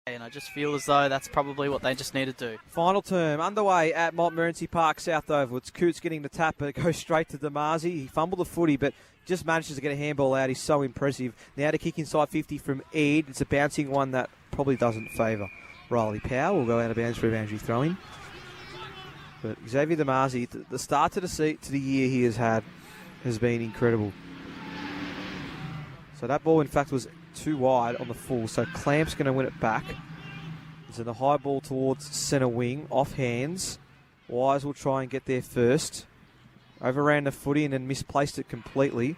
And I just feel as though that's probably what they just need to do. Final term underway at Montmorency Park, South Oval. It's Coots getting the tap, but it goes straight to Damasi. He fumbled the footy, but just manages to get a handball out. He's so impressive. Now to kick inside 50 from Eade. It's a bouncing one that probably doesn't favour Riley Powell. Will go out of bounds for a boundary throw-in. But Xavier Damasi, the start to the year he has had has been incredible. So that ball, in fact, was too wide on the full, so Clamp's going to win it back. It's in the high ball towards centre wing, off hands. Wise will try and get there first. Overran the footy and then misplaced it completely.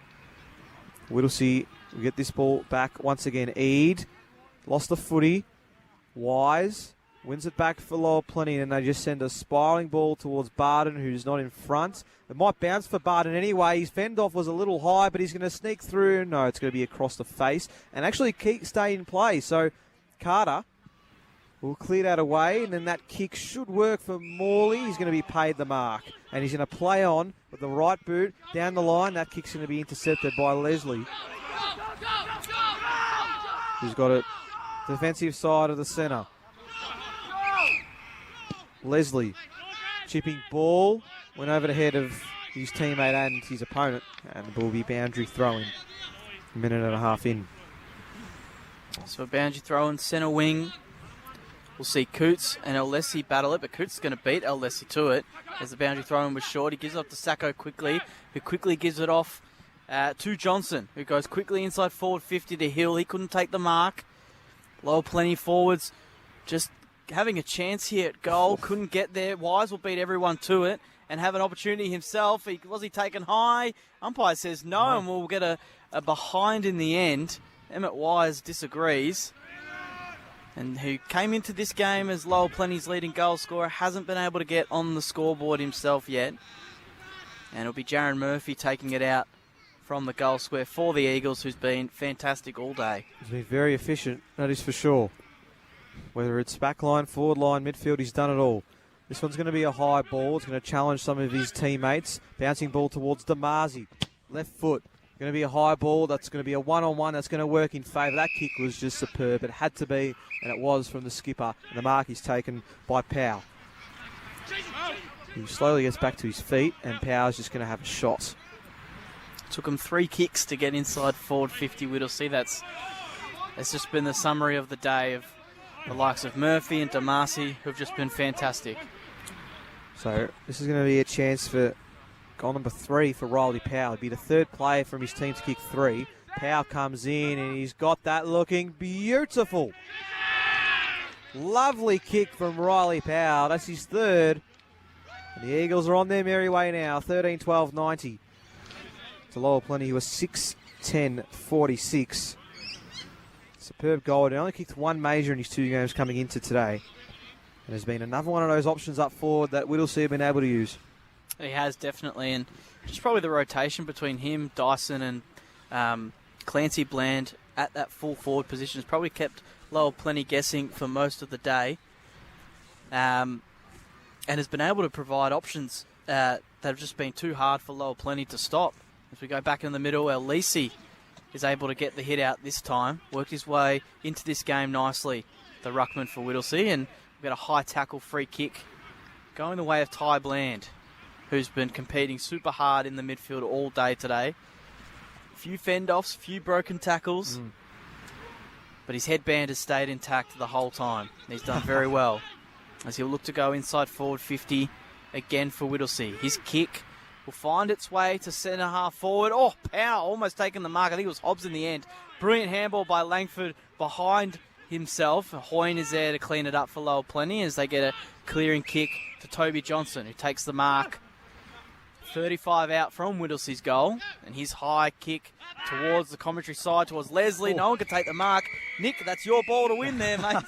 Whittlesea will get this ball back once again. Eade lost the footy. Wise wins it back for Lower Plenty, and they just send a spiralling ball towards Barden, who's not in front. It might bounce for Barden anyway. His fend off was a little high, but he's going to sneak through. No, it's going to be across the face and actually stay in play. So Carter will clear that away, and then that kick should work for Morley. He's going to be paid the mark, and he's going to play on with the right boot down the line. That kick's going to be intercepted by Leslie, who's got it defensive side of the centre. Leslie chipping ball, went over the head of his teammate and his opponent, and the ball will be boundary throwing. A minute and a half in. So a boundary throw in centre wing. We'll see Coots and Alessi battle it, but Coots is going to beat Alessi to it as the boundary throw-in was short. He gives it off to Sacco quickly, who quickly gives it off to Johnson, who goes quickly inside forward 50 to Hill. He couldn't take the mark. Lower Plenty forwards just having a chance here at goal. Couldn't get there. Wise will beat everyone to it and have an opportunity himself. Was he taken high? Umpire says no, and we'll get a behind in the end. Emmett Wise disagrees. And who came into this game as Lower Plenty's leading goal scorer, hasn't been able to get on the scoreboard himself yet. And it'll be Jaron Murphy taking it out from the goal square for the Eagles, who's been fantastic all day. He's been very efficient, that is for sure. Whether it's back line, forward line, midfield, he's done it all. This one's going to be a high ball. It's going to challenge some of his teammates. Bouncing ball towards Damasi. Left foot. Going to be a high ball. That's going to be a one-on-one. That's going to work in favour. That kick was just superb. It had to be, and it was from the skipper. And the mark is taken by Powell. He slowly gets back to his feet, and Powell's just going to have a shot. Took him 3 kicks to get inside forward 50. Whittlesea. That's just been the summary of the day of the likes of Murphy and Damasi, who've just been fantastic. So this is going to be a chance for goal number 3 for Riley Powell. He'd be the third player from his team to kick 3. Powell comes in and he's got that looking beautiful. Lovely kick from Riley Powell. That's his third. And the Eagles are on their merry way now. 13-12-90. To Lower Plenty, who was 6-10-46. Superb goal. He only kicked 1 major in his 2 games coming into today. And there's been another one of those options up forward that Whittlesea have been able to use. He has, definitely, and it's probably the rotation between him, Dyson, and Clancy Bland at that full forward position has probably kept Lower Plenty guessing for most of the day, and has been able to provide options that have just been too hard for Lower Plenty to stop. As we go back in the middle, Alessi is able to get the hit out this time, worked his way into this game nicely, the ruckman for Whittlesea, and we've got a high tackle free kick going the way of Ty Bland, who's been competing super hard in the midfield all day today. Few fend-offs, few broken tackles, but his headband has stayed intact the whole time. He's done very well as he'll look to go inside forward 50 again for Whittlesea. His kick will find its way to centre half forward. Oh, Powell almost taking the mark. I think it was Hobbs in the end. Brilliant handball by Langford behind himself. Hoyne is there to clean it up for Lower Plenty as they get a clearing kick to Toby Johnson, who takes the mark 35 out from Whittlesea's goal, and his high kick towards the commentary side, towards Leslie. No one can take the mark. Nick, that's your ball to win there, mate.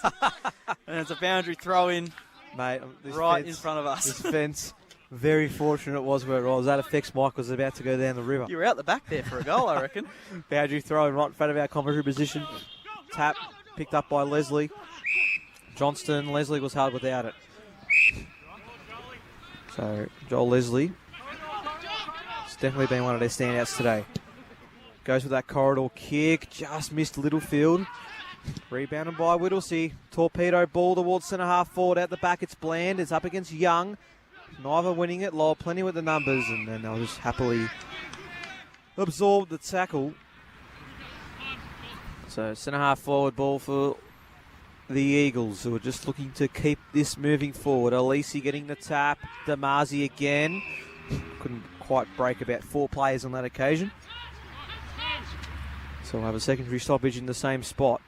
And it's a boundary throw-in, mate, right in front of us. This fence, very fortunate it was where it was. That affects Mike was about to go down the river. You were out the back there for a goal, I reckon. Boundary throw-in right in front of our commentary position. Tap, picked up by Leslie. Johnston, Leslie was hard without it. So, Joel Leslie, it's definitely been one of their standouts today. Goes with that corridor kick, just missed Littlefield. Rebounded by Whittlesea. Torpedo ball towards centre half forward. Out the back, it's Bland. It's up against Young. Neither winning it. Lower plenty with the numbers, and then they'll just happily absorb the tackle. So centre half forward ball for the Eagles, who are just looking to keep this moving forward. Alisi getting the tap. Damasi again. Couldn't quite break about 4 players on that occasion. So we'll have a secondary stoppage in the same spot.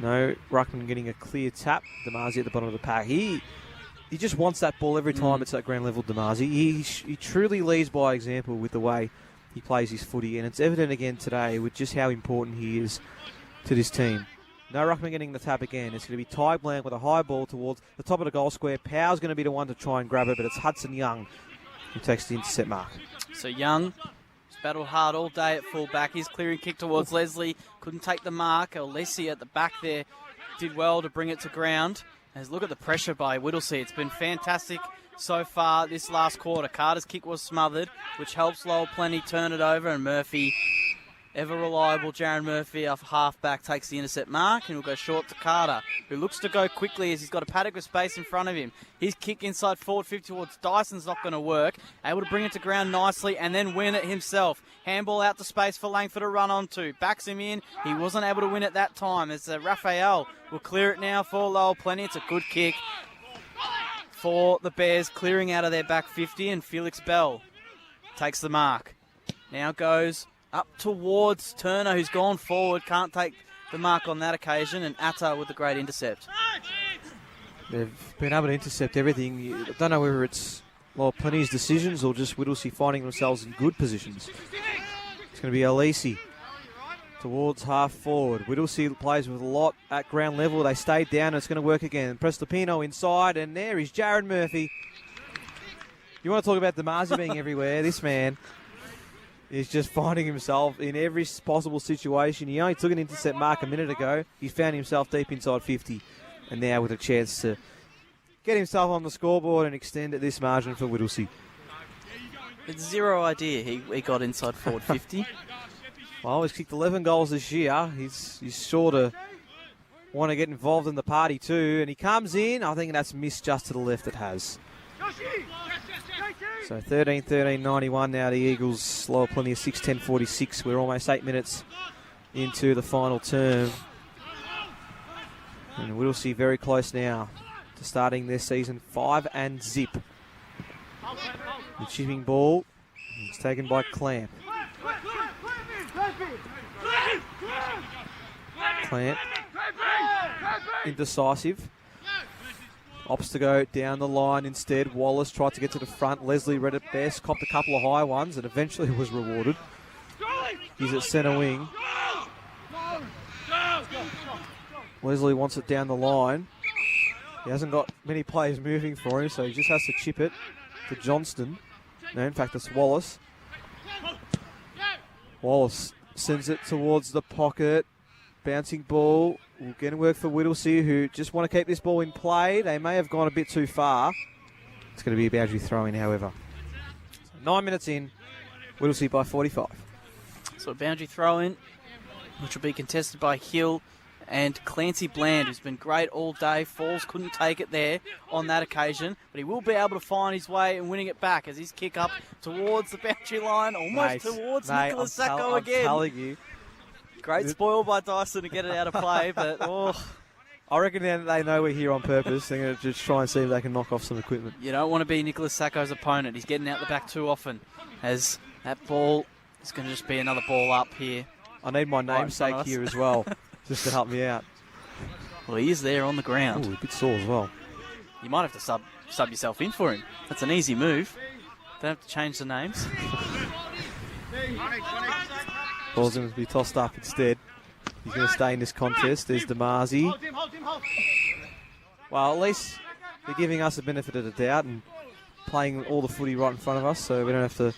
No, Ruckman getting a clear tap. Damasi at the bottom of the pack. He just wants that ball every time it's at ground level, Damasi. He truly leads by example with the way he plays his footy, and it's evident again today with just how important he is to this team. No Ruckman getting the tap again. It's going to be Ty Bland with a high ball towards the top of the goal square. Powell's going to be the one to try and grab it, but it's Hudson Young who takes the intercept mark. So Young battled hard all day at fullback. His clearing kick towards Leslie. Couldn't take the mark. Alessi at the back there did well to bring it to ground. As look at the pressure by Whittlesea. It's been fantastic so far this last quarter. Carter's kick was smothered, which helps Lowell plenty turn it over, and Murphy, ever reliable Jaron Murphy off half-back, takes the intercept mark, and will go short to Carter, who looks to go quickly as he's got a paddock of space in front of him. His kick inside forward 50 towards Dyson's not going to work. Able to bring it to ground nicely and then win it himself. Handball out to space for Langford to run onto. Backs him in. He wasn't able to win it that time as Raphael will clear it now for Lowell plenty. It's a good kick for the Bears, clearing out of their back 50, and Felix Bell takes the mark. Now goes up towards Turner, who's gone forward, can't take the mark on that occasion, and Atta with the great intercept. They've been able to intercept everything. I don't know whether it's Plenty's decisions or just Whittlesea finding themselves in good positions. It's going to be Alisi towards half forward. Whittlesea plays with a lot at ground level. They stayed down, and it's going to work again. Prestopino inside, and there is Jaron Murphy. You want to talk about Damasi being everywhere? This man is just finding himself in every possible situation. He only took an intercept mark a minute ago. He found himself deep inside 50, and now with a chance to get himself on the scoreboard and extend at this margin for Whittlesea. It's zero idea he got inside forward 50. Well, he's kicked 11 goals this year. He's sure to want to get involved in the party too, and he comes in. I think that's missed just to the left. It has. So 13-13-91 now. The Eagles lower plenty of 6-10-46. We're almost 8 minutes into the final term. And Whittlesea very close now to starting this season 5-0. The chipping ball is taken by Clamp. Clamp, indecisive. Opts to go down the line instead. Wallace tried to get to the front. Leslie read it best, copped a couple of high ones, and eventually was rewarded. He's at centre wing. Leslie wants it down the line. He hasn't got many players moving for him, so he just has to chip it to Johnston. No, in fact, it's Wallace. Wallace sends it towards the pocket. Bouncing ball will get to work for Whittlesea, who just want to keep this ball in play. They may have gone a bit too far. It's going to be a boundary throw-in, however. So 9 minutes in, Whittlesea by 45. So a boundary throw-in, which will be contested by Hill and Clancy Bland, who's been great all day. Falls couldn't take it there on that occasion, but he will be able to find his way and winning it back as his kick up towards the boundary line, almost towards Nicholas Sacco again. I'm telling you. Great spoil by Dyson to get it out of play, but I reckon now that they know we're here on purpose, they're going to just try and see if they can knock off some equipment. You don't want to be Nicholas Sacco's opponent. He's getting out the back too often, as that ball is going to just be another ball up here. I need my namesake here as well, just to help me out. Well, he is there on the ground. Ooh, a bit sore as well. You might have to sub yourself in for him. That's an easy move. Don't have to change the names. Ball's going to be tossed up instead. He's going to stay in this contest. There's Damasi. Well, at least they're giving us the benefit of the doubt and playing all the footy right in front of us, so we don't have to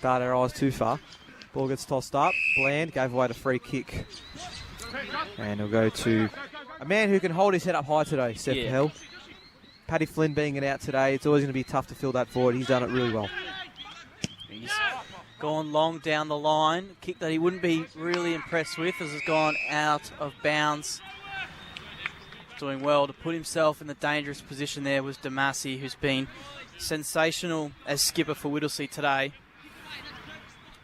dart our eyes too far. Ball gets tossed up. Bland gave away the free kick. And he'll go to a man who can hold his head up high today, Seth Hill. Paddy Flynn being it out today, it's always going to be tough to fill that forward. He's done it really well. gone long down the line. Kick that he wouldn't be really impressed with as it's gone out of bounds. Doing well to put himself in the dangerous position there was Damasi, who's been sensational as skipper for Whittlesea today.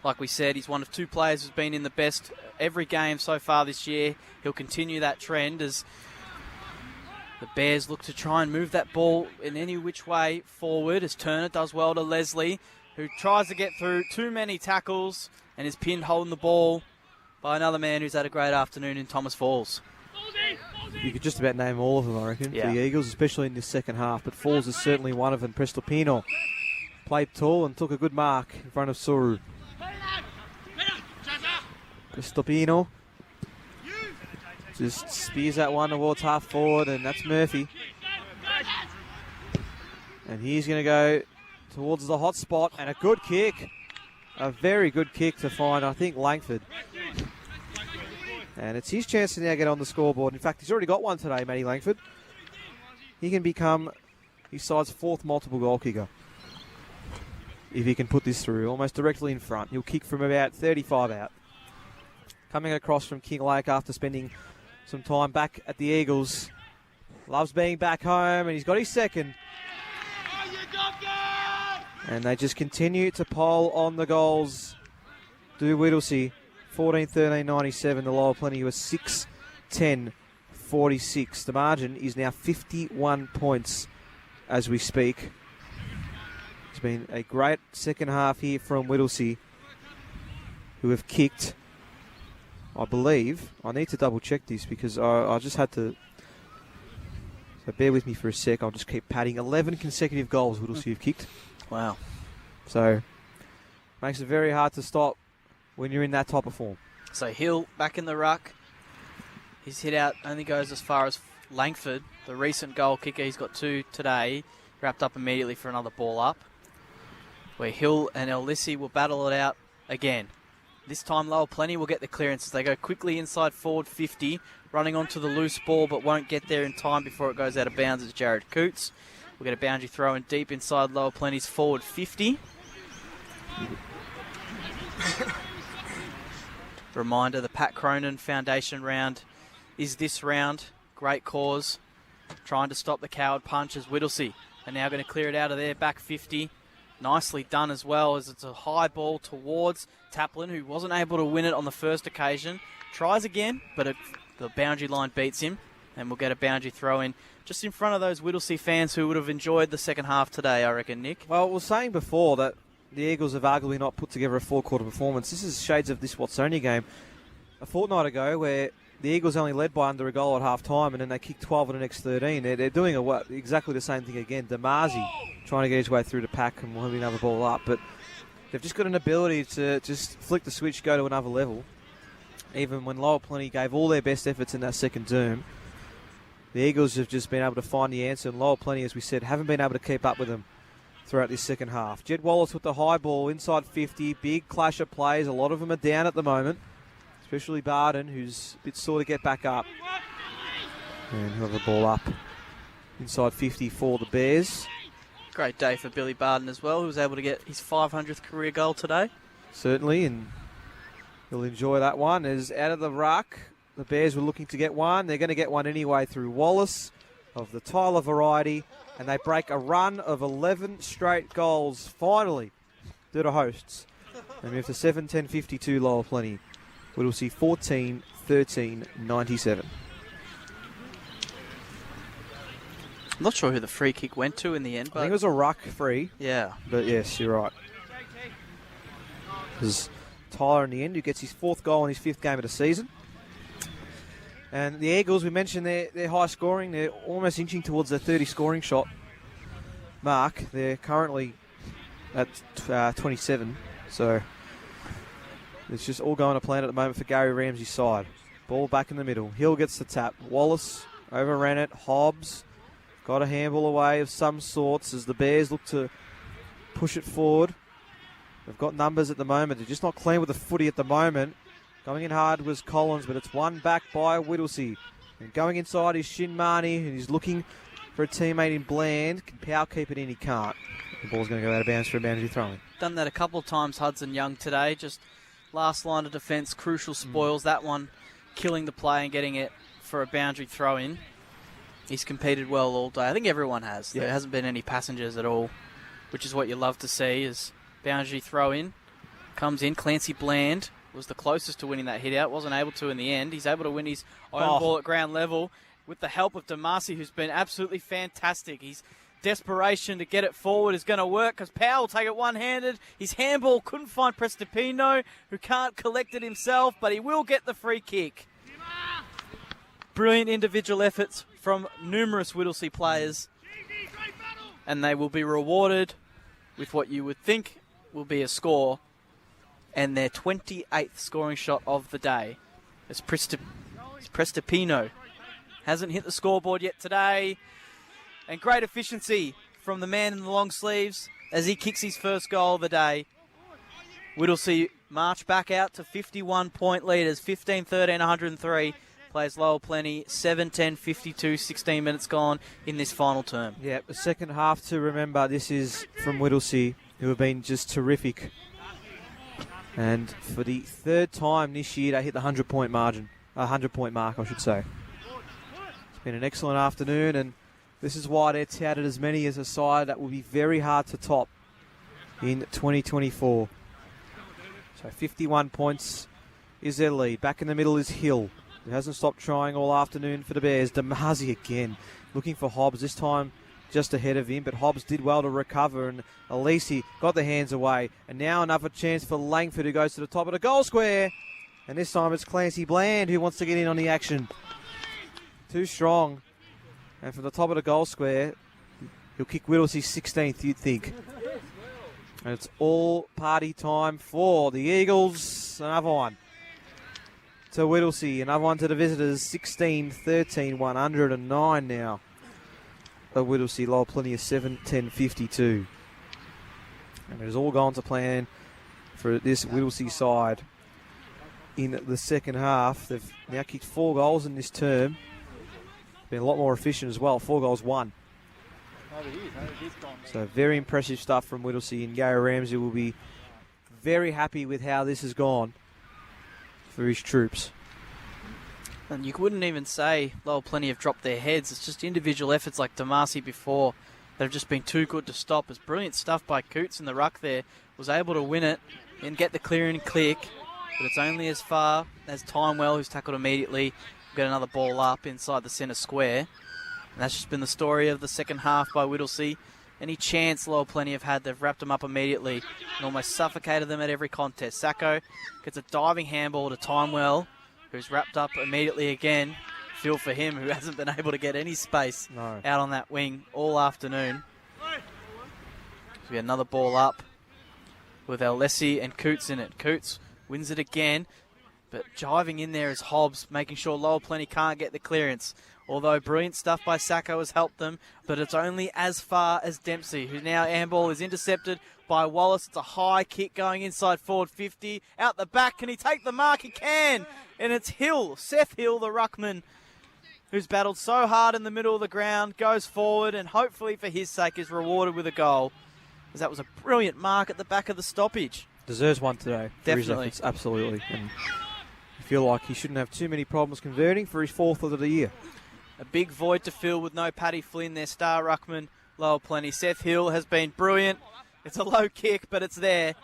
Like we said, he's one of two players who's been in the best every game so far this year. He'll continue that trend as the Bears look to try and move that ball in any which way forward as Turner does well to Leslie, who tries to get through too many tackles and is pinned holding the ball by another man who's had a great afternoon in Thomas Falls. You could just about name all of them, I reckon, yeah, for the Eagles, especially in this second half. But Falls is certainly one of them. Prestopino played tall and took a good mark in front of Suru. Prestopino just spears that one towards half forward, and that's Murphy. And he's going to go towards the hot spot, and a good kick. A very good kick to find, I think, Langford. And it's his chance to now get on the scoreboard. In fact, he's already got one today, Matty Langford. He can become his side's fourth multiple goal kicker if he can put this through, almost directly in front. He'll kick from about 35 out. Coming across from King Lake after spending some time back at the Eagles. Loves being back home, and he's got his second. And they just continue to pile on the goals. Do Whittlesea. 14-13-97. The Lower Plenty was 6-10-46. The margin is now 51 points as we speak. It's been a great second half here from Whittlesea, who have kicked, I believe, I need to double check this because I just had to, so bear with me for a sec, I'll just keep padding. 11 consecutive goals Whittlesea have kicked. Wow. So, makes it very hard to stop when you're in that type of form. So Hill back in the ruck. His hit out only goes as far as Langford, the recent goal kicker. He's got two today, wrapped up immediately for another ball up, where Hill and Ellissi will battle it out again. This time Lower Plenty will get the clearances. They go quickly inside forward 50, running onto the loose ball, but won't get there in time before it goes out of bounds. It's Jared Coots. We'll get a boundary throw in deep inside Lower Plenty's forward 50. Reminder, the Pat Cronin Foundation round is this round. Great cause. Trying to stop the coward punch as Whittlesea are now going to clear it out of their back 50. Nicely done as well, as it's a high ball towards Taplin, who wasn't able to win it on the first occasion. Tries again, but the boundary line beats him, and we'll get a boundary throw in just in front of those Whittlesea fans who would have enjoyed the second half today, I reckon, Nick. Well, we were saying before that the Eagles have arguably not put together a four-quarter performance. This is shades of this Watsonia game a fortnight ago where the Eagles only led by under a goal at half-time and then they kicked 12 in the next 13. They're doing exactly the same thing again. Damasi trying to get his way through the pack and we'll have another ball up. But they've just got an ability to just flick the switch, go to another level. Even when Lower Plenty gave all their best efforts in that second term, the Eagles have just been able to find the answer. And Lower Plenty, as we said, haven't been able to keep up with them throughout this second half. Jed Wallace with the high ball inside 50. Big clash of plays. A lot of them are down at the moment, especially Barden, who's a bit sore to get back up. And he'll have the ball up inside 50 for the Bears. Great day for Billy Barden as well, who was able to get his 500th career goal today. Certainly, and he'll enjoy that one. As out of the ruck, the Bears were looking to get one. They're going to get one anyway through Wallace of the Tyler variety. And they break a run of 11 straight goals, finally, due to hosts. They move to 7-10-52 Lower Plenty. Whittlesea 14-13-97. I'm not sure who the free kick went to in the end, but I think it was a ruck free. Yeah. But yes, you're right. It was Tyler in the end, who gets his fourth goal in his fifth game of the season. And the Eagles, we mentioned they're high scoring. They're almost inching towards their 30 scoring shot mark. They're currently at 27. So it's just all going to plan at the moment for Gary Ramsey's side. Ball back in the middle. Hill gets the tap. Wallace overran it. Hobbs got a handball away of some sorts as the Bears look to push it forward. They've got numbers at the moment. They're just not clean with the footy at the moment. Going in hard was Collins, but it's won back by Whittlesea. And going inside is Shin Marnie, and he's looking for a teammate in Bland. Can Powell keep it in? He can't. The ball's going to go out of bounds for a boundary throw-in. Done that a couple of times, Hudson Young, today. Just last line of defence, crucial spoils. That one killing the play and getting it for a boundary throw-in. He's competed well all day. I think everyone has. Yeah. There hasn't been any passengers at all, which is what you love to see, is boundary throw-in. Comes in. Clancy Bland was the closest to winning that hit out. Wasn't able to in the end. He's able to win his own ball at ground level with the help of Damasi, who's been absolutely fantastic. His desperation to get it forward is going to work because Powell will take it one-handed. His handball couldn't find Prestipino, who can't collect it himself, but he will get the free kick. Brilliant individual efforts from numerous Whittlesea players, and they will be rewarded with what you would think will be a score, and their 28th scoring shot of the day. It's Prestipino. Hasn't hit the scoreboard yet today, and great efficiency from the man in the long sleeves as he kicks his first goal of the day. Whittlesea march back out to 51-point leaders, 15-13, 103. Plays Lowell Plenty, 7-10, 52, 16 minutes gone in this final term. Yeah, the second half to remember. This is from Whittlesea, who have been just terrific. And for the third time this year, they hit the 100-point margin. 100-point mark, I should say. It's been an excellent afternoon, and this is why they're touted as many as a side that will be very hard to top in 2024. So 51 points is their lead. Back in the middle is Hill, who hasn't stopped trying all afternoon for the Bears. Damasi again, looking for Hobbs, this time just ahead of him, but Hobbs did well to recover, and Alisi got the hands away. And now another chance for Langford, who goes to the top of the goal square. And this time it's Clancy Bland who wants to get in on the action. Too strong. And from the top of the goal square, he'll kick Whittlesea's 16th, you'd think. And it's all party time for the Eagles. Another one to Whittlesea. Another one to the visitors. 16-13, 109 now. But Whittlesea, Lowell Plenty of 7-10, 52. And it has all gone to plan for this Whittlesea side in the second half. They've now kicked 4 goals in this term. Been a lot more efficient as well. 4 goals, 1. So very impressive stuff from Whittlesea, and Gary Ramsey will be very happy with how this has gone for his troops. And you wouldn't even say Lowell Plenty have dropped their heads. It's just individual efforts like Damasi before that have just been too good to stop. It's brilliant stuff by Coots in the ruck there. Was able to win it and get the clear and click, but it's only as far as Timewell, who's tackled immediately, get another ball up inside the centre square. And that's just been the story of the second half by Whittlesea. Any chance Lowell Plenty have had, they've wrapped them up immediately and almost suffocated them at every contest. Sacco gets a diving handball to Timewell, who's wrapped up immediately again. Feel for him, who hasn't been able to get any space out on that wing all afternoon. So we get another ball up with Alessi and Coots in it. Coots wins it again, but jiving in there is Hobbs, making sure Lowell Plenty can't get the clearance. Although brilliant stuff by Sacco has helped them, but it's only as far as Dempsey, who now handball is intercepted by Wallace. It's a high kick going inside forward 50. Out the back, can he take the mark? He can! And it's Hill, Seth Hill, the ruckman, who's battled so hard in the middle of the ground, goes forward and hopefully for his sake is rewarded with a goal. Because that was a brilliant mark at the back of the stoppage. Deserves one today. Definitely. Absolutely. And I feel like he shouldn't have too many problems converting for his 4th of the year. A big void to fill with no Paddy Flynn, their star ruckman. Lowell Plenty. Seth Hill has been brilliant. It's a low kick, but it's there.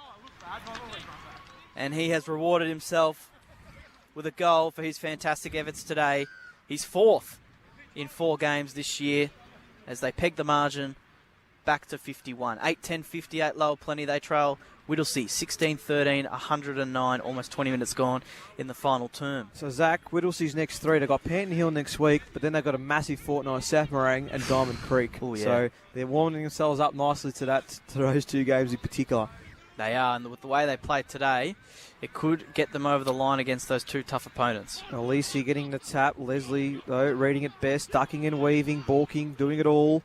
And he has rewarded himself with a goal for his fantastic efforts today. He's 4th in 4 games this year as they peg the margin back to 51. 8-10, 58, Lowell Plenty. They trail Whittlesea 16-13, 109, almost 20 minutes gone in the final term. So, Zach, Whittlesea's next 3, they've got Panton Hill next week, but then they've got a massive fortnight, South Morang and Diamond Creek. Ooh, yeah. So they're warming themselves up nicely to those 2 games in particular. They are, and with the way they played today, it could get them over the line against those 2 tough opponents. Alisi getting the tap. Leslie, though, reading it best, ducking and weaving, balking, doing it all.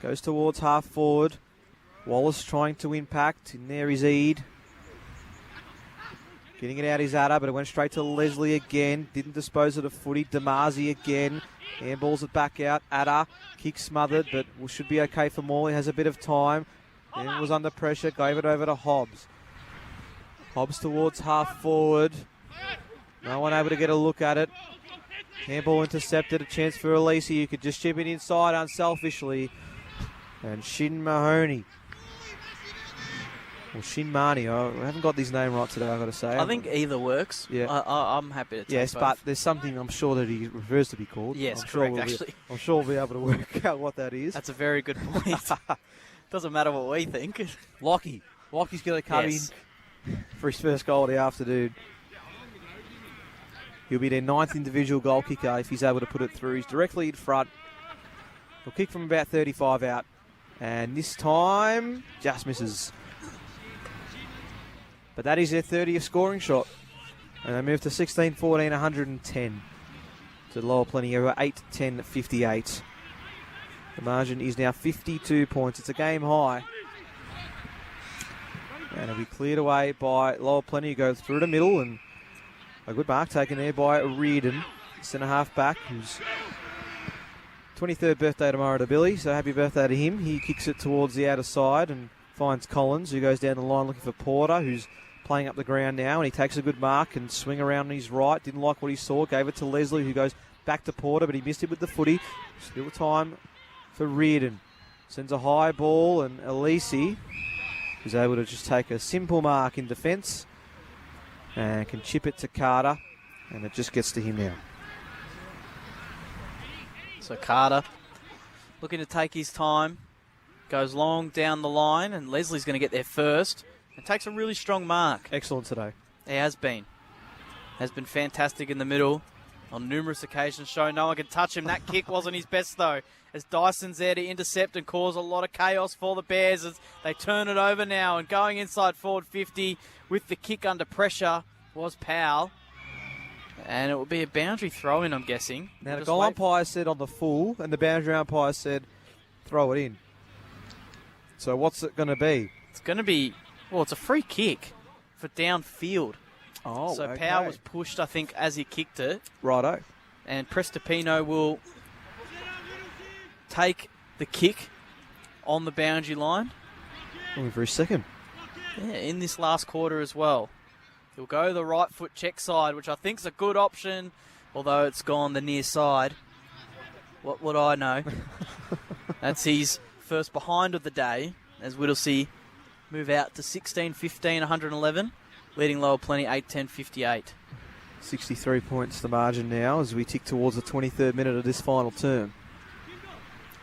Goes towards half forward. Wallace trying to impact. And there is Eade. Getting it out is Adda, but it went straight to Leslie again. Didn't dispose of the footy. Damasi again. Handballs it back out. Adder, kick smothered, but should be okay for Morley. Has a bit of time. Then was under pressure, gave it over to Hobbs. Hobbs towards half forward. No one able to get a look at it. Handball intercepted, a chance for Whittlesea. You could just chip it inside unselfishly. And Shin Mahoney. Or Shin Marnie. I haven't got his name right today, I've got to say. I think either works. Yeah. I'm happy to take Yes, both. but there's something I'm sure that he refers to be called. Yes, I'm correct, sure actually. I'm sure we'll be able to work out what that is. That's a very good point. Doesn't matter what we think. Locky's going to come in for his first goal of the afternoon. He'll be their 9th individual goal kicker if he's able to put it through. He's directly in front. He'll kick from about 35 out. And this time, just misses. But that is their 30th scoring shot. And they move to 16-14, 110. To Lower Plenty over 8-10-58. The margin is now 52 points. It's a game high. And it'll be cleared away by Lower Plenty, who goes through the middle, and a good mark taken there by Reardon, centre half back, who's 23rd birthday tomorrow to Billy, so happy birthday to him. He kicks it towards the outer side and finds Collins, who goes down the line looking for Porter, who's playing up the ground now, and he takes a good mark and swing around on his right. Didn't like what he saw, gave it to Leslie, who goes back to Porter, but he missed it with the footy. Still time for Reardon. Sends a high ball, and Whittlesea is able to just take a simple mark in defence and can chip it to Carter, and it just gets to him now. So Carter looking to take his time, goes long down the line, and Leslie's going to get there first and takes a really strong mark. Excellent today. He has been fantastic in the middle on numerous occasions, showing no one can touch him. That kick wasn't his best though, as Dyson's there to intercept and cause a lot of chaos for the Bears as they turn it over now, and going inside forward 50 with the kick under pressure was Powell. And it will be a boundary throw-in, I'm guessing. Now, the goal umpire said on the full, and the boundary umpire said throw it in. So what's it going to be? It's going to be, well, it's a free kick for downfield. Oh, so okay. Powell was pushed, I think, as he kicked it. Righto. And Prestopino will take the kick on the boundary line. Looking for his second. Yeah, in this last quarter as well. He'll go the right foot check side, which I think is a good option, although it's gone the near side. What would I know? That's his first behind of the day, as Whittlesea move out to 16-15, 111, leading Lower Plenty 8-10-58. 63 points the margin now as we tick towards the 23rd minute of this final term.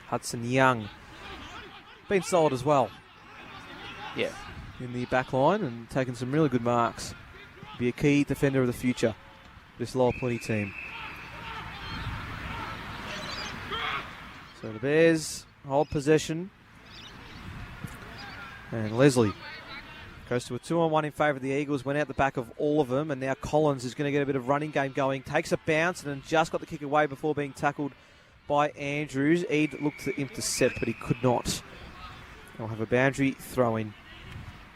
Hudson Young been solid as well. Yeah. In the back line and taking some really good marks. Be a key defender of the future, this Lower Plenty team. So the Bears hold possession. And Leslie goes to a 2-on-1 in favour of the Eagles. Went out the back of all of them. And now Collins is going to get a bit of running game going. Takes a bounce and then just got the kick away before being tackled by Andrews. Eade looked to intercept, but he could not. They'll have a boundary throw-in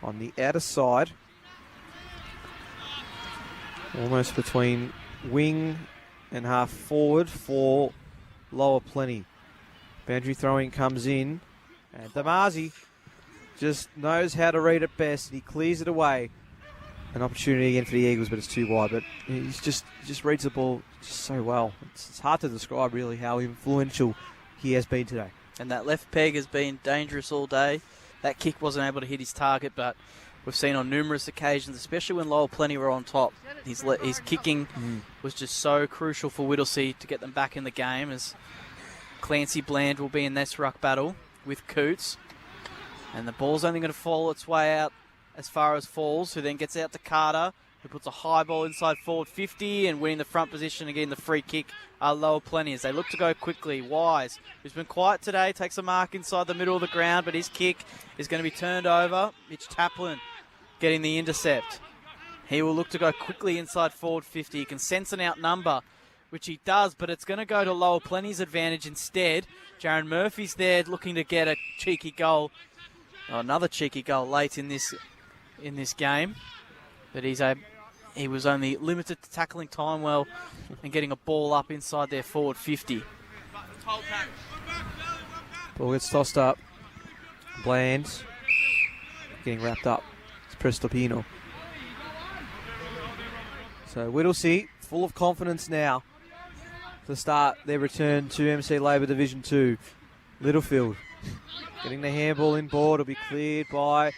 on the outer side. Almost between wing and half forward for Lower Plenty. Boundary throwing comes in, and Damazi just knows how to read it best, and he clears it away. An opportunity again for the Eagles, but it's too wide. But he just reads the ball just so well. It's hard to describe really how influential he has been today. And that left peg has been dangerous all day. That kick wasn't able to hit his target, but we've seen on numerous occasions, especially when Lower Plenty were on top, his kicking was just so crucial for Whittlesea to get them back in the game, as Clancy Bland will be in this ruck battle with Coots. And the ball's only going to fall its way out as far as Falls, who then gets out to Carter, who puts a high ball inside forward 50 and winning the front position again, the free kick. Lower Plenty as they look to go quickly. Wise, who's been quiet today, takes a mark inside the middle of the ground, but his kick is going to be turned over. Mitch Taplin getting the intercept. He will look to go quickly inside forward 50. He can sense an outnumber, which he does, but it's going to go to Lower Plenty's advantage instead. Jaron Murphy's there looking to get a cheeky goal. Another cheeky goal late in this game. But he was only limited to tackling time well and getting a ball up inside their forward 50. Ball gets tossed up. Bland getting wrapped up. It's Prestopino. So Whittlesea, full of confidence now to start their return to MC Labour Division 2. Littlefield getting the handball inboard. It'll be cleared by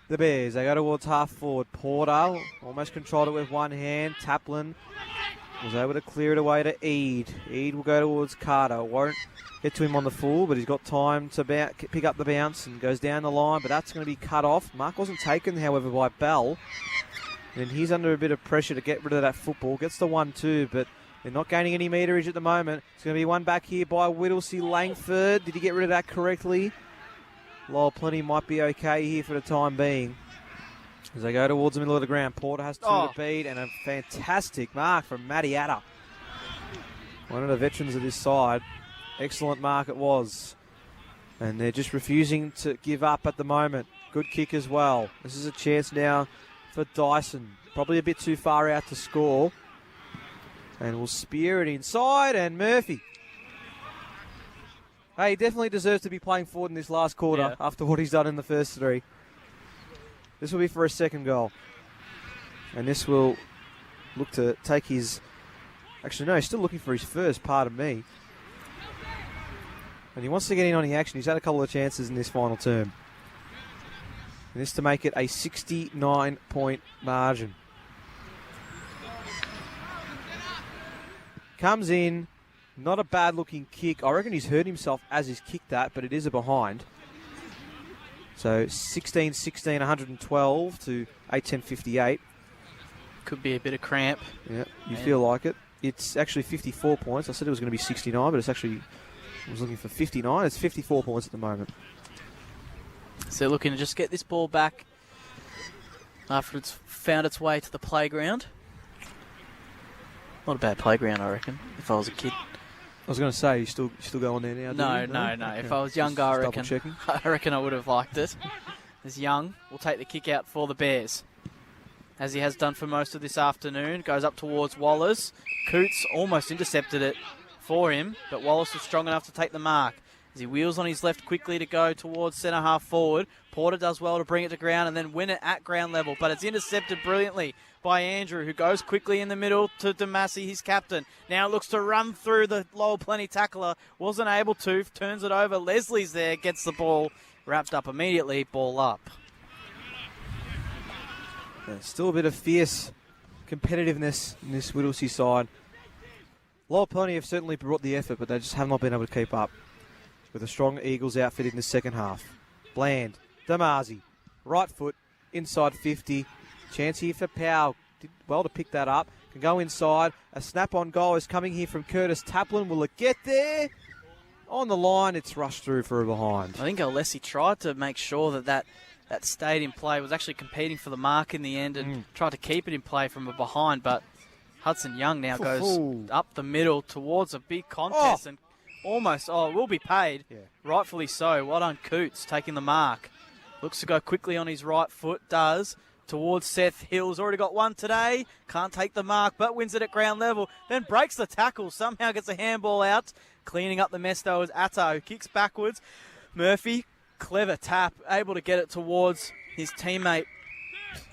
the Bears. They go towards half forward. Porter almost controlled it with one hand. Taplin was able to clear it away to Eade. Eade will go towards Carter. Won't get to him on the full, but he's got time to pick up the bounce and goes down the line, but that's going to be cut off. Mark wasn't taken, however, by Bell. And he's under a bit of pressure to get rid of that football. Gets the 1-2, but they're not gaining any meterage at the moment. It's going to be one back here by Whittlesea. Langford, did he get rid of that correctly? Lowell Plenty might be okay here for the time being. As they go towards the middle of the ground, Porter has two to beat, and a fantastic mark from Matty Atta. One of the veterans of this side. Excellent mark it was. And they're just refusing to give up at the moment. Good kick as well. This is a chance now for Dyson. Probably a bit too far out to score. And will spear it inside, and Murphy. Hey, he definitely deserves to be playing forward in this last quarter after what he's done in the first three. This will be for a second goal. And this will look to take his... Actually, no, he's still looking for his first, pardon me. And he wants to get in on the action. He's had a couple of chances in this final term. And this to make it a 69-point margin. Comes in, not a bad-looking kick. I reckon he's hurt himself as he's kicked that, but it is a behind. So 16-16, 112 to 8-10-58. Could be a bit of cramp. Yeah, you feel like it. It's actually 54 points. I said it was going to be 69, but it's actually... I was looking for 59. It's 54 points at the moment. So looking to just get this ball back after it's found its way to the playground. Not a bad playground, I reckon, if I was a kid. I was going to say, you still going there now? No. Okay. If I was younger, I reckon I would have liked it. As Young will take the kick out for the Bears, as he has done for most of this afternoon. Goes up towards Wallace. Coots almost intercepted it for him, but Wallace was strong enough to take the mark. As he wheels on his left quickly to go towards centre half forward. Porter does well to bring it to ground and then win it at ground level, but it's intercepted brilliantly by Andrew, who goes quickly in the middle to Damasi, his captain. Now looks to run through the Lowell Plenty tackler. Wasn't able to. Turns it over. Leslie's there. Gets the ball. Wrapped up immediately. Ball up. Still a bit of fierce competitiveness in this Whittlesea side. Lowell Plenty have certainly brought the effort, but they just have not been able to keep up with a strong Eagles outfit in the second half. Bland. Damasi. Right foot. Inside 50. Chance here for Powell. Did well to pick that up. Can go inside. A snap-on goal is coming here from Curtis Taplin. Will it get there? On the line, it's rushed through for a behind. I think Alessi tried to make sure that stayed in play, was actually competing for the mark in the end and tried to keep it in play from a behind, but Hudson Young now goes up the middle towards a big contest and almost, will be paid. Yeah. Rightfully so. Well done, Coots, taking the mark. Looks to go quickly on his right foot, does. Towards Seth Hill's already got one today. Can't take the mark, but wins it at ground level. Then breaks the tackle. Somehow gets a handball out. Cleaning up the mess, though, is Atto, who kicks backwards. Murphy, clever tap, able to get it towards his teammate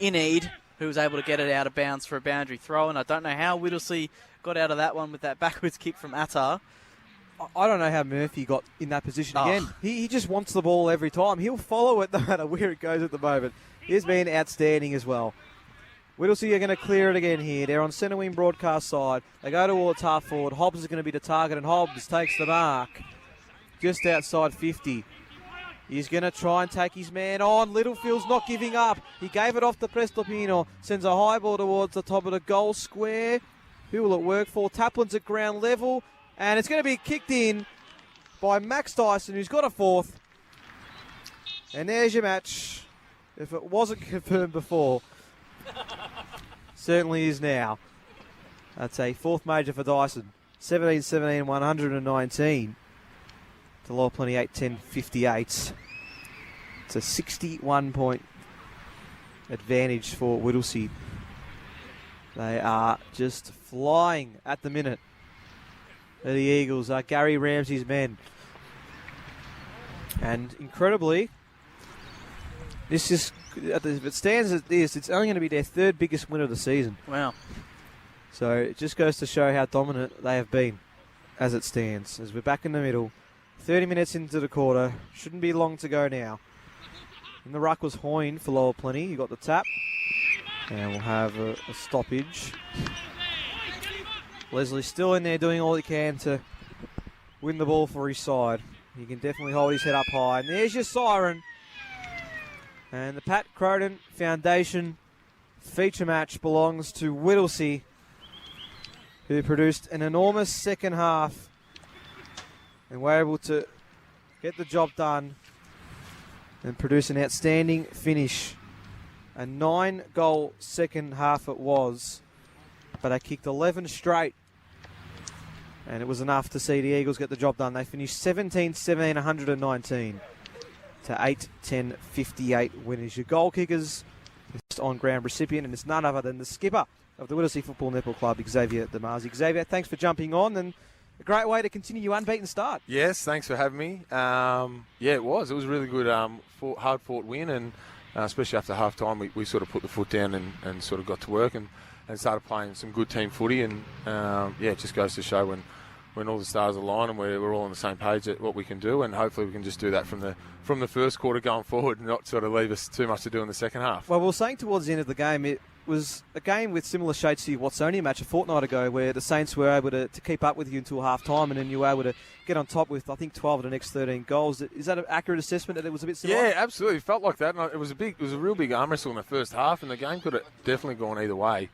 Ineed, who was able to get it out of bounds for a boundary throw. And I don't know how Whittlesea got out of that one with that backwards kick from Atto. I don't know how Murphy got in that position again. He just wants the ball every time. He'll follow it no matter where it goes at the moment. He's been outstanding as well. Whittlesea are going to clear it again here. They're on centre wing broadcast side. They go towards half forward. Hobbs is going to be the target, and Hobbs takes the mark just outside 50. He's going to try and take his man on. Littlefield's not giving up. He gave it off to Prestopino. Sends a high ball towards the top of the goal square. Who will it work for? Taplin's at ground level. And it's going to be kicked in by Max Dyson, who's got a fourth. And there's your match. If it wasn't confirmed before, certainly is now. That's a fourth major for Dyson. 17-17, 119. To Lowell Plenty 8-10-58. It's a 61-point advantage for Whittlesea. They are just flying at the minute. the Eagles are Gary Ramsey's men. And incredibly, this is, if it stands as this, it's only going to be their third biggest win of the season. Wow. So it just goes to show how dominant they have been as it stands. As we're back in the middle, 30 minutes into the quarter, shouldn't be long to go now. In the ruck was Hoyne for Lower Plenty. You got the tap. And we'll have a stoppage. Leslie's still in there doing all he can to win the ball for his side. He can definitely hold his head up high. And there's your siren. And the Pat Croden Foundation feature match belongs to Whittlesea, who produced an enormous second half and were able to get the job done and produce an outstanding finish. A 9-goal second half it was, but they kicked 11 straight, and it was enough to see the Eagles get the job done. They finished 17-17, 119 to 8-10, 58 winners. Your goal kickers, on-ground recipient, and it's none other than the skipper of the Whittlesea Football Netball Club, Xavier Damasi. Xavier, thanks for jumping on, and a great way to continue your unbeaten start. Yes, thanks for having me. It was a really good, hard-fought win, and especially after half-time, we sort of put the foot down and sort of got to work and started playing some good team footy, and it just goes to show when all the stars align and we're all on the same page at what we can do, and hopefully we can just do that from the first quarter going forward and not sort of leave us too much to do in the second half. Well, we were saying towards the end of the game, it was a game with similar shades to your Watsonia match a fortnight ago, where the Saints were able to keep up with you until half-time, and then you were able to get on top with, I think, 12 of the next 13 goals. Is that an accurate assessment that it was a bit similar? Yeah, absolutely. It felt like that. And it was a real big arm wrestle in the first half, and the game could have definitely gone either way.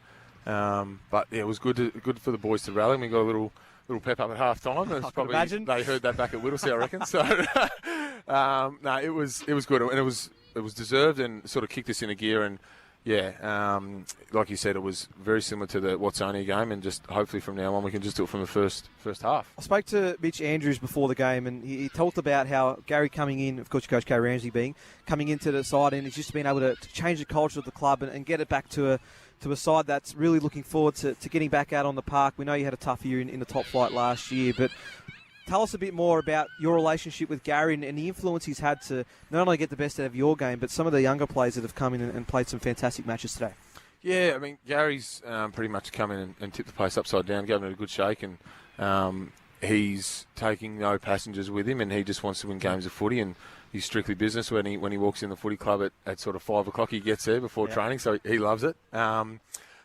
But it was good for the boys to rally. We got a little pep up at half-time. They heard that back at Whittlesea, I reckon. So, it was good, and it was deserved, and sort of kicked us in a gear. And like you said, it was very similar to the Watsonia game, and just hopefully from now on we can just do it from the first half. I spoke to Mitch Andrews before the game, and he talked about how Gary coming in, of course, Coach Gary Ramsey coming into the side, and he's just been able to change the culture of the club and get it back to a side that's really looking forward to getting back out on the park. We know you had a tough year in the top flight last year, but tell us a bit more about your relationship with Gary and the influence he's had to not only get the best out of your game, but some of the younger players that have come in and played some fantastic matches today. Yeah, I mean, Gary's pretty much come in and tipped the place upside down, gave it a good shake, and he's taking no passengers with him, and he just wants to win games of footy, and he's strictly business. When he walks in the footy club at sort of 5 o'clock, he gets there before training, so he loves it.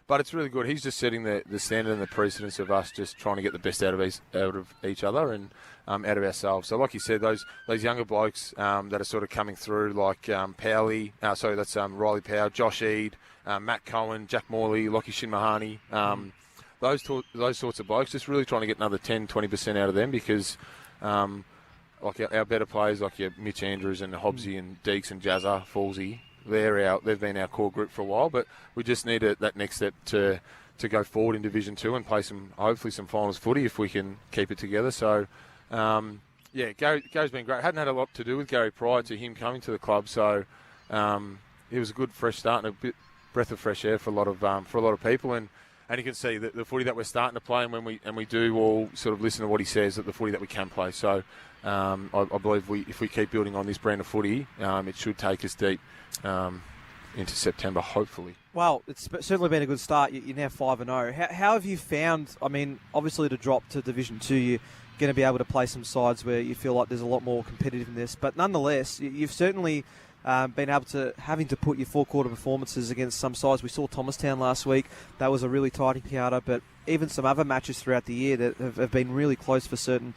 But it's really good. He's just setting the standard and the precedence of us just trying to get the best out of each other and out of ourselves. So like you said, those younger blokes that are sort of coming through, like Powley, that's Riley Powell, Josh Eade, Matt Cohen, Jack Morley, Lockie Shinmahani, those sorts of blokes, just really trying to get another 10-20% out of them, because like our better players, like your Mitch Andrews and Hobbsy and Deeks and Jazza, Falsey, they've been our core group for a while, but we just need that next step to go forward in Division 2 and play hopefully some finals footy if we can keep it together. So, Gary's been great. Hadn't had a lot to do with Gary prior to him coming to the club, so it was a good fresh start and a breath of fresh air for a lot of people. And you can see that the footy that we're starting to play, and we do all sort of listen to what he says, that the footy that we can play. So I believe if we keep building on this brand of footy, it should take us deep into September, hopefully. Well, it's certainly been a good start. You're now 5-0. How have you found, I mean, obviously to drop to Division 2, you're going to be able to play some sides where you feel like there's a lot more competitiveness, but nonetheless, you've certainly been able to having to put your four-quarter performances against some sides. We saw Thomastown last week. That was a really tight encounter, but even some other matches throughout the year that have been really close for certain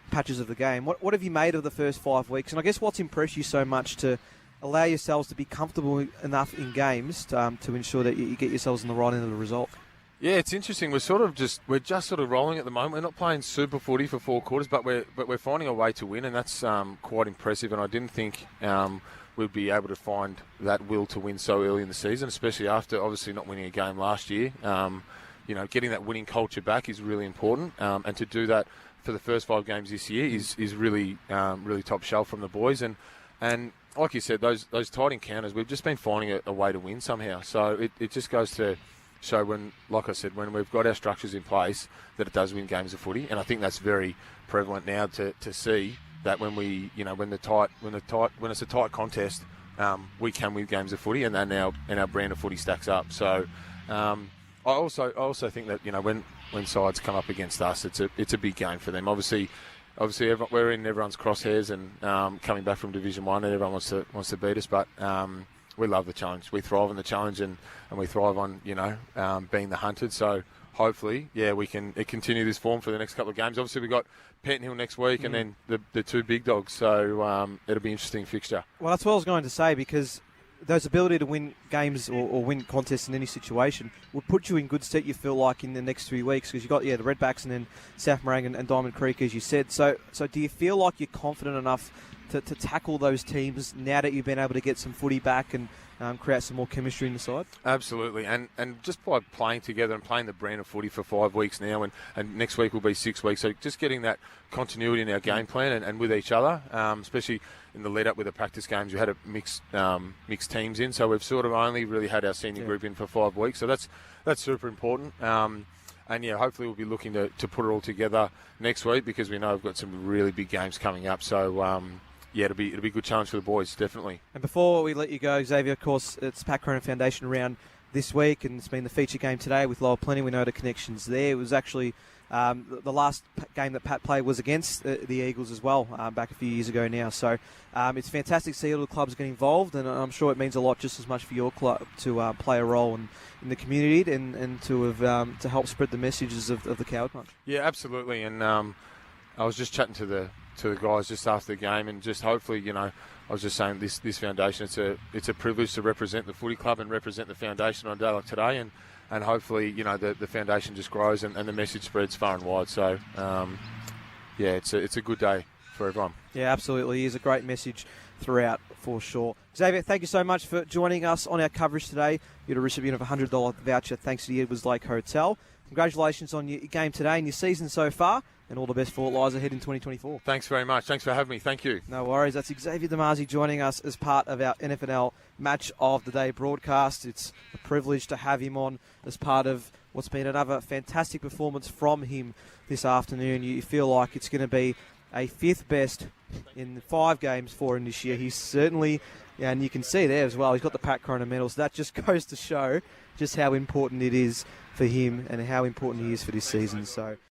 patches of the game. What have you made of the first 5 weeks? And I guess what's impressed you so much to allow yourselves to be comfortable enough in games to ensure that you get yourselves on the right end of the result? Yeah, it's interesting. We're just sort of rolling at the moment. We're not playing super footy for 4 quarters, but we're finding a way to win, and that's quite impressive. And I didn't think we'd be able to find that will to win so early in the season, especially after obviously not winning a game last year. Getting that winning culture back is really important, and to do that for the first 5 games this year is really really top shelf from the boys. And like you said, those tight encounters, we've just been finding a way to win somehow. So it just goes to show when, like I said, when we've got our structures in place, that it does win games of footy. And I think that's very prevalent now to see that when we, when it's a tight contest, we can win games of footy, and then our brand of footy stacks up. So I also think that when sides come up against us, it's a big game for them. Obviously we're in everyone's crosshairs, and coming back from Division 1, and everyone wants to beat us, but we love the challenge. We thrive on the challenge, and we thrive on being the hunted. So hopefully, we can continue this form for the next couple of games. Obviously, we've got Penton Hill next week, and then the two big dogs. So it'll be an interesting fixture. Well, that's what I was going to say, because those ability to win games or win contests in any situation would put you in good stead, you feel like, in the next 3 weeks, because you've got the Redbacks and then South Morang and Diamond Creek, as you said. So do you feel like you're confident enough to tackle those teams now that you've been able to get some footy back and create some more chemistry in the side? Absolutely, and just by playing together and playing the brand of footy for 5 weeks now, and next week will be 6 weeks, so just getting that continuity in our game plan and with each other, especially in the lead up with the practice games, we had a mixed teams in, so we've sort of only really had our senior group in for 5 weeks, so that's super important. And hopefully we'll be looking to put it all together next week, because we know we've got some really big games coming up. So it'll be a good challenge for the boys, definitely. And before we let you go, Xavier, of course, it's Pat Cronin Foundation round this week, and it's been the feature game today with Lower Plenty. We know the connections there. It was actually the last game that Pat played was against the Eagles as well, back a few years ago now. So it's fantastic to see all the clubs get involved, and I'm sure it means a lot just as much for your club to play a role in the community and to help spread the messages of the Coward Punch. Yeah, absolutely. And I was just chatting to the guys just after the game, and just hopefully, I was just saying this foundation, it's a privilege to represent the footy club and represent the foundation on a day like today, and hopefully, the foundation just grows and the message spreads far and wide. So, it's a good day for everyone. Yeah, absolutely. It is a great message throughout, for sure. Xavier, thank you so much for joining us on our coverage today. You're a recipient of a $100 voucher thanks to the Edwards Lake Hotel. Congratulations on your game today and your season so far, and all the best for what lies ahead in 2024. Thanks very much. Thanks for having me. Thank you. No worries. That's Xavier Damasi joining us as part of our NFNL Match of the Day broadcast. It's a privilege to have him on as part of what's been another fantastic performance from him this afternoon. You feel like it's going to be a fifth best in 5 games for him this year. He's certainly, and you can see there as well, he's got the Pat Cronin medals. That just goes to show just how important it is for him and how important he is for this season. So